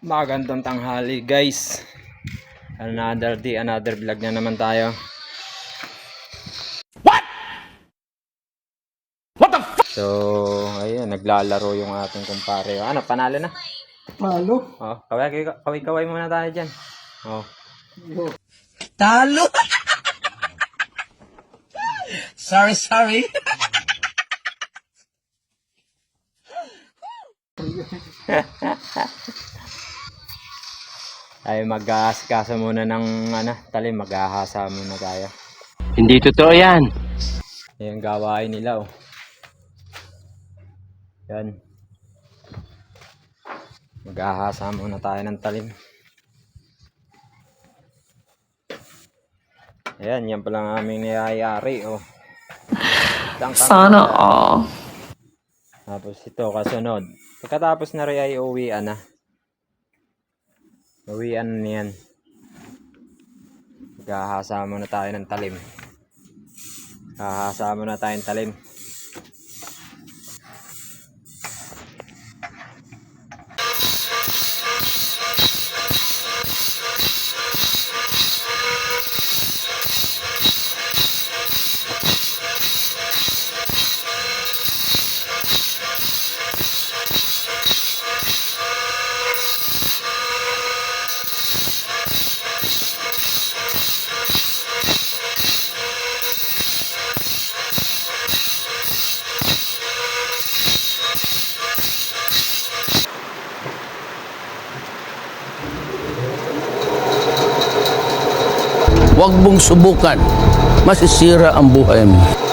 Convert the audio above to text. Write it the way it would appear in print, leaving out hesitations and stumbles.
Magandang tanghali guys. Another day, another vlog na naman tayo. What the fuck? So, ayun, naglalaro yung ating kumpare. Ano, panalo na? Talo. Oh, kaway muna tayo dyan. Oh. Talo. sorry. Ay mag-aasikasa muna ng talim, maghahasa muna tayo. Hindi totoo yan. Ayan gawain nila oh. Yan. Maghahasa muna tayo ng talim. Ayan, yan pala ang aming niyayari oh. Sana all. Tapos ito kasunod. Pagkatapos na rin ay uwian na. Uwian na yan. Maghahasa muna tayo ng talim. Hahasa muna tayo ng talim. Huwag mong subukan. Masisira ang buhay mo.